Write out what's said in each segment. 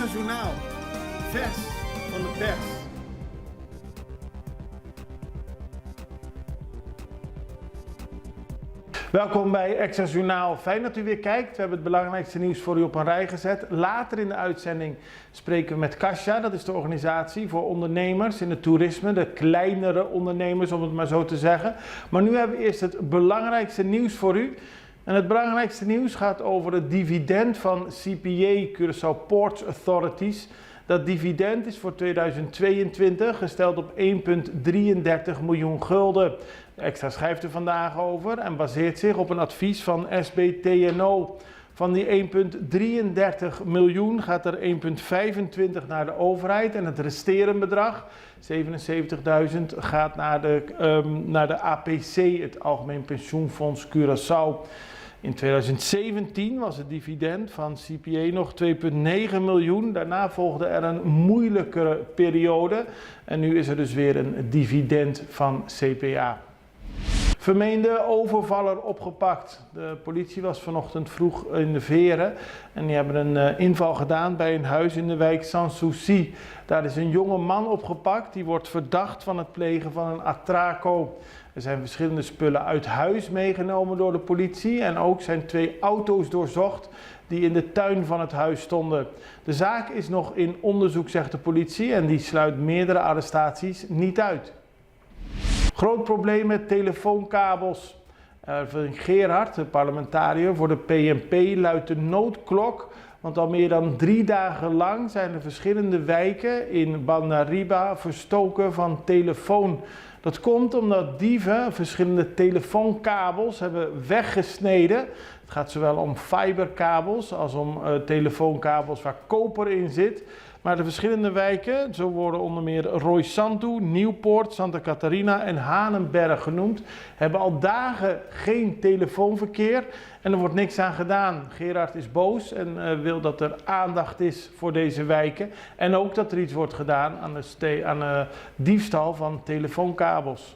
Extra Journaal, vers van de pers. Welkom bij Extra Journaal. Fijn dat u weer kijkt. We hebben het belangrijkste nieuws voor u op een rij gezet. Later in de uitzending spreken we met Kasia. Dat is de organisatie voor ondernemers in het toerisme. De kleinere ondernemers, om het maar zo te zeggen. Maar nu hebben we eerst het belangrijkste nieuws voor u. En het belangrijkste nieuws gaat over het dividend van CPA, Curaçao Ports Authorities. Dat dividend is voor 2022 gesteld op 1,33 miljoen gulden. De Extra schrijft er vandaag over en baseert zich op een advies van SBTNO. Van die 1,33 miljoen gaat er 1,25 naar de overheid en het resterende bedrag, 77.000, gaat naar de APC, het Algemeen Pensioenfonds Curaçao. In 2017 was het dividend van CPA nog 2,9 miljoen. Daarna volgde er een moeilijkere periode. En nu is er dus weer een dividend van CPA. Vermeende overvaller opgepakt. De politie was vanochtend vroeg in de Veren. En die hebben een inval gedaan bij een huis in de wijk Sanssouci. Daar is een jonge man opgepakt. Die wordt verdacht van het plegen van een atraco. Er zijn verschillende spullen uit huis meegenomen door de politie en ook zijn 2 auto's doorzocht die in de tuin van het huis stonden. De zaak is nog in onderzoek, zegt de politie, en die sluit meerdere arrestaties niet uit. Groot probleem met telefoonkabels. Gerard, de parlementariër voor de PNP, luidt de noodklok. Want al meer dan 3 dagen lang zijn er verschillende wijken in Bandariba verstoken van telefoon. Dat komt omdat dieven verschillende telefoonkabels hebben weggesneden. Het gaat zowel om fiberkabels als om telefoonkabels waar koper in zit. Maar de verschillende wijken, zo worden onder meer Roy Santu, Nieuwpoort, Santa Catarina en Hanenberg genoemd, hebben al dagen geen telefoonverkeer en er wordt niks aan gedaan. Gerard is boos en wil dat er aandacht is voor deze wijken en ook dat er iets wordt gedaan aan de diefstal van telefoonkabels.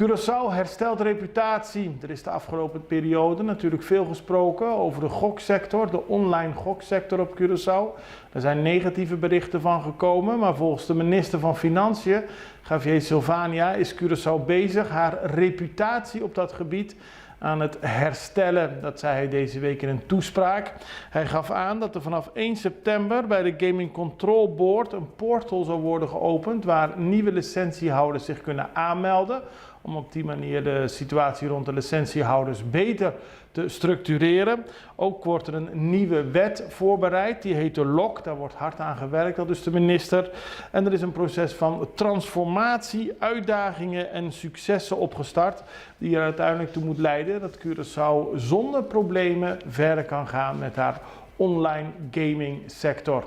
Curaçao herstelt reputatie. Er is de afgelopen periode natuurlijk veel gesproken over de goksector, de online goksector op Curaçao. Er zijn negatieve berichten van gekomen, maar volgens de minister van Financiën, Javier Silvania, is Curaçao bezig haar reputatie op dat gebied aan het herstellen. Dat zei hij deze week in een toespraak. Hij gaf aan dat er vanaf 1 september bij de Gaming Control Board een portal zal worden geopend waar nieuwe licentiehouders zich kunnen aanmelden, om op die manier de situatie rond de licentiehouders beter te structureren. Ook wordt er een nieuwe wet voorbereid, die heet de LOC. Daar wordt hard aan gewerkt, dat is de minister. En er is een proces van transformatie, uitdagingen en successen opgestart, die er uiteindelijk toe moet leiden dat Curaçao zonder problemen verder kan gaan met haar online gaming sector.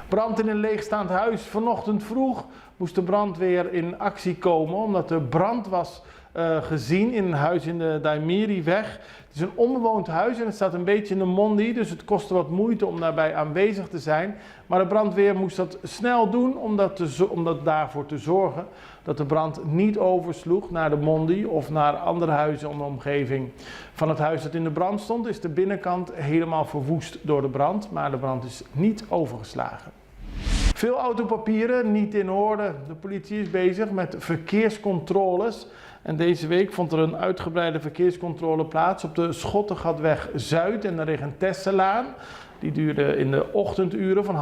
Brand in een leegstaand huis. Vanochtend vroeg moest de brandweer in actie komen omdat er brand was gezien in een huis in de Daimiriweg. Het is een onbewoond huis en het staat een beetje in de Mondi, dus het kostte wat moeite om daarbij aanwezig te zijn. Maar de brandweer moest dat snel doen om daarvoor te zorgen dat de brand niet oversloeg naar de Mondi of naar andere huizen om de omgeving. Van het huis dat in de brand stond is de binnenkant helemaal verwoest door de brand, maar de brand is niet overgeslagen. Veel autopapieren niet in orde. De politie is bezig met verkeerscontroles. En deze week vond er een uitgebreide verkeerscontrole plaats op de Schottengatweg Zuid en de Regentesselaan. Die duurde in de ochtenduren van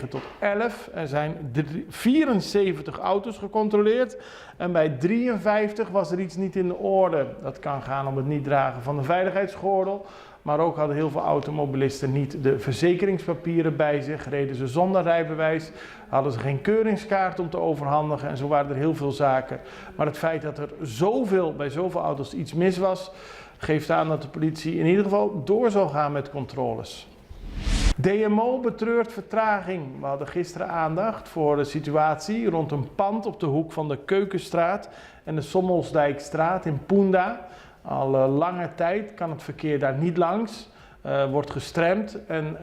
8:30 tot 11. Er zijn 74 auto's gecontroleerd en bij 53 was er iets niet in orde. Dat kan gaan om het niet dragen van de veiligheidsgordel. Maar ook hadden heel veel automobilisten niet de verzekeringspapieren bij zich, reden ze zonder rijbewijs, hadden ze geen keuringskaart om te overhandigen en zo waren er heel veel zaken. Maar het feit dat er bij zoveel auto's iets mis was, geeft aan dat de politie in ieder geval door zal gaan met controles. DMO betreurt vertraging. We hadden gisteren aandacht voor de situatie rond een pand op de hoek van de Keukenstraat en de Sommelsdijkstraat in Poenda. Al lange tijd kan het verkeer daar niet langs, wordt gestremd en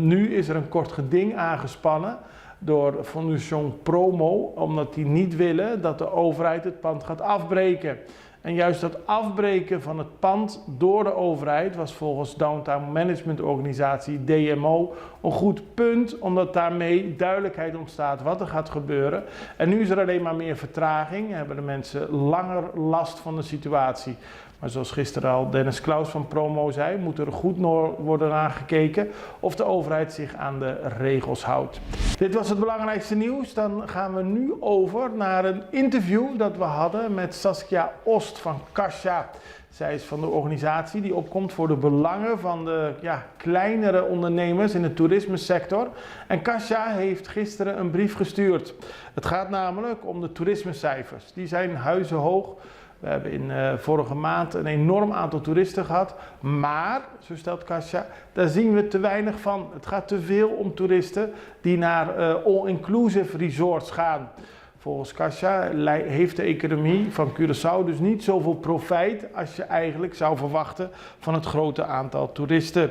nu is er een kort geding aangespannen door Fondation Promo, omdat die niet willen dat de overheid het pand gaat afbreken. En juist dat afbreken van het pand door de overheid was volgens Downtown Management Organisatie DMO een goed punt, omdat daarmee duidelijkheid ontstaat wat er gaat gebeuren. En nu is er alleen maar meer vertraging, hebben de mensen langer last van de situatie. Maar zoals gisteren al Dennis Klaus van Promo zei, moet er goed worden aangekeken of de overheid zich aan de regels houdt. Dit was het belangrijkste nieuws. Dan gaan we nu over naar een interview dat we hadden met Saskia Ost van Kasja. Zij is van de organisatie die opkomt voor de belangen van de kleinere ondernemers in de toerismesector. En Kasja heeft gisteren een brief gestuurd. Het gaat namelijk om de toerismecijfers. Die zijn huizenhoog. We hebben in vorige maand een enorm aantal toeristen gehad, maar, zo stelt Kasja, daar zien we te weinig van. Het gaat te veel om toeristen die naar all-inclusive resorts gaan. Volgens Kasja heeft de economie van Curaçao dus niet zoveel profijt als je eigenlijk zou verwachten van het grote aantal toeristen.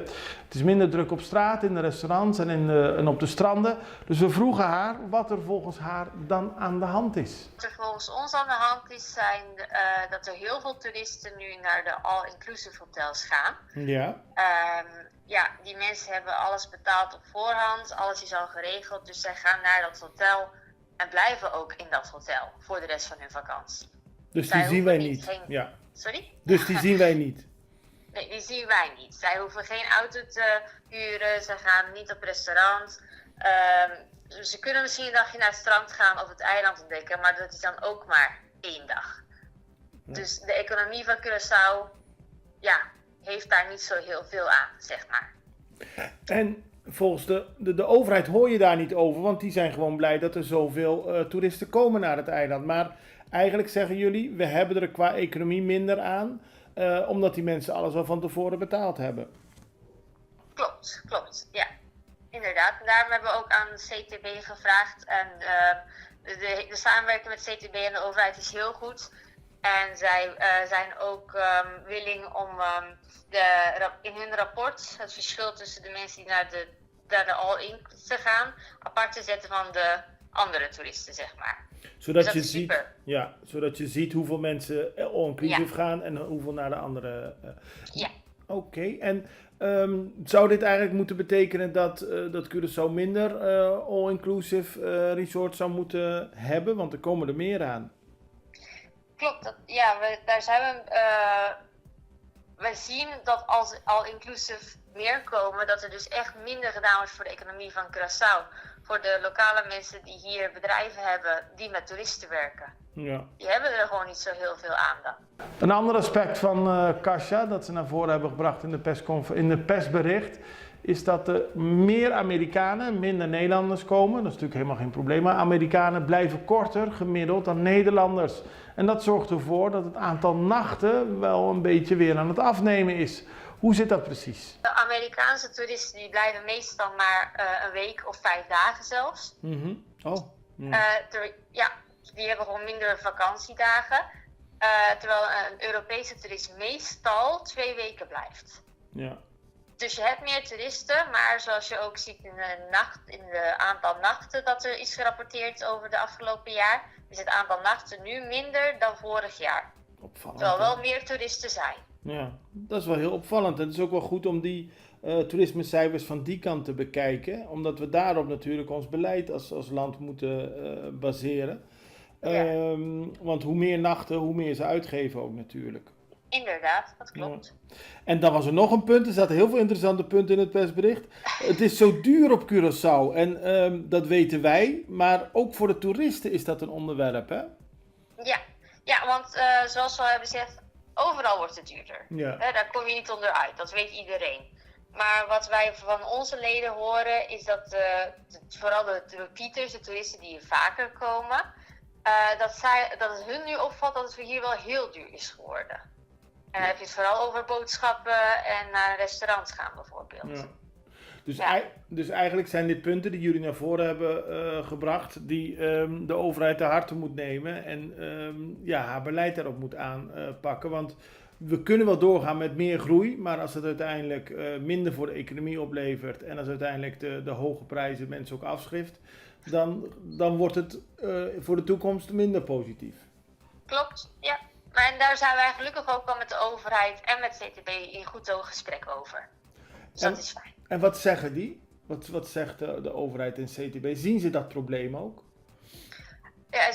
Het is minder druk op straat, in de restaurants en op de stranden. Dus we vroegen haar wat er volgens haar dan aan de hand is. Wat er volgens ons aan de hand is, zijn dat er heel veel toeristen nu naar de all-inclusive hotels gaan. Ja. Die mensen hebben alles betaald op voorhand, alles is al geregeld, dus zij gaan naar dat hotel. En blijven ook in dat hotel voor de rest van hun vakantie. Dus die zien wij niet. Ja. Sorry? Dus die zien wij niet. Nee, die zien wij niet. Zij hoeven geen auto te huren, ze gaan niet op restaurant. Ze kunnen misschien een dagje naar het strand gaan of het eiland ontdekken, maar dat is dan ook maar 1 dag. Ja. Dus de economie van Curaçao, heeft daar niet zo heel veel aan, zeg maar. En volgens de overheid hoor je daar niet over, want die zijn gewoon blij dat er zoveel toeristen komen naar het eiland. Maar eigenlijk zeggen jullie, we hebben er qua economie minder aan, omdat die mensen alles al van tevoren betaald hebben. Klopt, ja. Inderdaad. Daarom hebben we ook aan CTB gevraagd. En de samenwerking met CTB en de overheid is heel goed. En zij zijn ook willing om in hun rapport het verschil tussen de mensen die naar de all-in gaan, apart te zetten van de andere toeristen, zeg maar. Zodat, dus zodat je ziet hoeveel mensen all-inclusive gaan en hoeveel naar de andere. Ja. Oké. En zou dit eigenlijk moeten betekenen dat Curaçao minder all-inclusive resorts zou moeten hebben? Want er komen er meer aan. Klopt, daar zijn we zien dat als all-inclusive meer komen, dat er dus echt minder gedaan wordt voor de economie van Curaçao. Voor de lokale mensen die hier bedrijven hebben die met toeristen werken. Ja. Die hebben er gewoon niet zo heel veel aan dan. Een ander aspect van Kasja dat ze naar voren hebben gebracht in de persbericht, is dat er meer Amerikanen, minder Nederlanders komen. Dat is natuurlijk helemaal geen probleem, maar Amerikanen blijven korter gemiddeld dan Nederlanders. En dat zorgt ervoor dat het aantal nachten wel een beetje weer aan het afnemen is. Hoe zit dat precies? De Amerikaanse toeristen die blijven meestal maar een week of 5 dagen zelfs. Mm-hmm. Oh. Mm. Die hebben gewoon minder vakantiedagen. Terwijl een Europese toerist meestal 2 weken blijft. Ja. Dus je hebt meer toeristen, maar zoals je ook ziet in de aantal nachten dat er is gerapporteerd over de afgelopen jaar, is het aantal nachten nu minder dan vorig jaar. Opvallend. Terwijl wel meer toeristen zijn. Ja, dat is wel heel opvallend. En het is ook wel goed om die toerismecijfers van die kant te bekijken. Omdat we daarop natuurlijk ons beleid als land moeten baseren. Ja. Want hoe meer nachten, hoe meer ze uitgeven ook natuurlijk. Inderdaad, dat klopt. Ja. En dan was er nog een punt, er zaten heel veel interessante punten in het persbericht. Het is zo duur op Curaçao en dat weten wij, maar ook voor de toeristen is dat een onderwerp, hè? Ja, want zoals we al hebben gezegd, overal wordt het duurder. Ja. Daar kom je niet onderuit, dat weet iedereen. Maar wat wij van onze leden horen is dat vooral de repeaters, de toeristen die hier vaker komen, dat het hun nu opvalt dat het hier wel heel duur is geworden. En dan heb je het vooral over boodschappen en naar restaurants gaan bijvoorbeeld. Ja. Dus eigenlijk zijn dit punten die jullie naar voren hebben gebracht, die de overheid ter harte moet nemen en haar beleid daarop moet aanpakken. Want we kunnen wel doorgaan met meer groei, maar als het uiteindelijk minder voor de economie oplevert en als uiteindelijk de hoge prijzen mensen ook afschrift, dan wordt het voor de toekomst minder positief. Klopt, ja. Maar en daar zijn wij gelukkig ook wel met de overheid en met CTB in goed gesprek over. Dus dat is fijn. En wat zeggen die? Wat zegt de overheid en CTB? Zien ze dat probleem ook? Ja,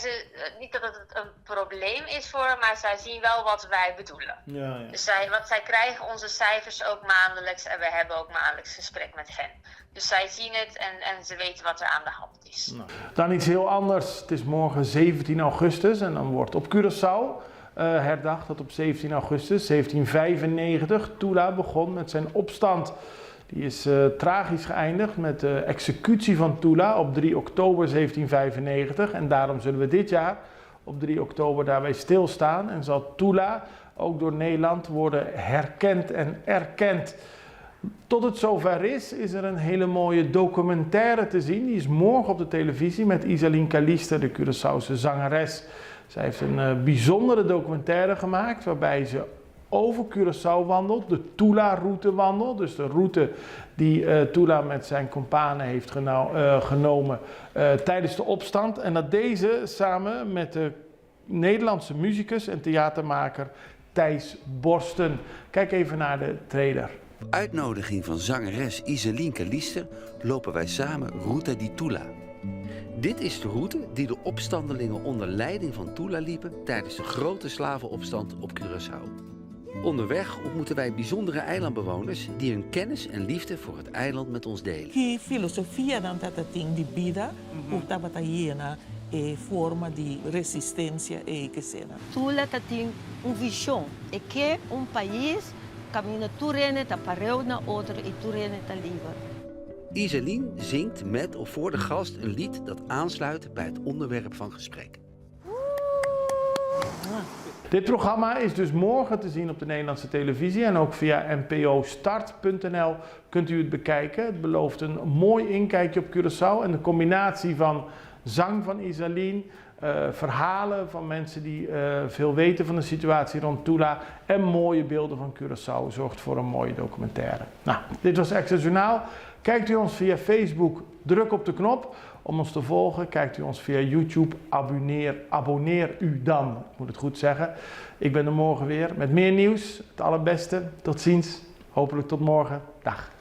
niet dat het een probleem is voor hem, maar zij zien wel wat wij bedoelen. Ja, ja. Dus zij krijgen onze cijfers ook maandelijks en we hebben ook maandelijks gesprek met hen. Dus zij zien het en ze weten wat er aan de hand is. Nou, dan iets heel anders. Het is morgen 17 augustus en dan wordt op Curaçao herdacht dat op 17 augustus 1795 Tula begon met zijn opstand. Die is tragisch geëindigd met de executie van Tula op 3 oktober 1795. En daarom zullen we dit jaar op 3 oktober daarbij stilstaan. En zal Tula ook door Nederland worden herkend en erkend. Tot het zover is er een hele mooie documentaire te zien. Die is morgen op de televisie met Isaline Callister, de Curaçaose zangeres. Zij heeft een bijzondere documentaire gemaakt waarbij ze over Curaçao wandelt, de Tula-route wandelt. Dus de route die Tula met zijn kompanen heeft genomen tijdens de opstand. En dat deze samen met de Nederlandse muzikus en theatermaker Thijs Borsten. Kijk even naar de trailer. Op uitnodiging van zangeres Isaline Callister lopen wij samen Ruta di Tula. Dit is de route die de opstandelingen onder leiding van Tula liepen tijdens de grote slavenopstand op Curaçao. Onderweg ontmoeten wij bijzondere eilandbewoners die hun kennis en liefde voor het eiland met ons delen. Que filosofia dan ting di vida, uta batayena e forma di resistência e que sena. Tula tem visão, é que país caminha turene ta pareu na outra e turene ta liever. Isaline zingt met of voor de gast een lied dat aansluit bij het onderwerp van gesprek. Dit programma is dus morgen te zien op de Nederlandse televisie en ook via npostart.nl kunt u het bekijken. Het belooft een mooi inkijkje op Curaçao en de combinatie van zang van Isaline, verhalen van mensen die veel weten van de situatie rond Tula en mooie beelden van Curaçao zorgt voor een mooie documentaire. Nou, dit was Access Journaal. Kijkt u ons via Facebook, druk op de knop om ons te volgen. Kijkt u ons via YouTube, abonneer u dan. Ik moet het goed zeggen. Ik ben er morgen weer met meer nieuws. Het allerbeste. Tot ziens. Hopelijk tot morgen. Dag.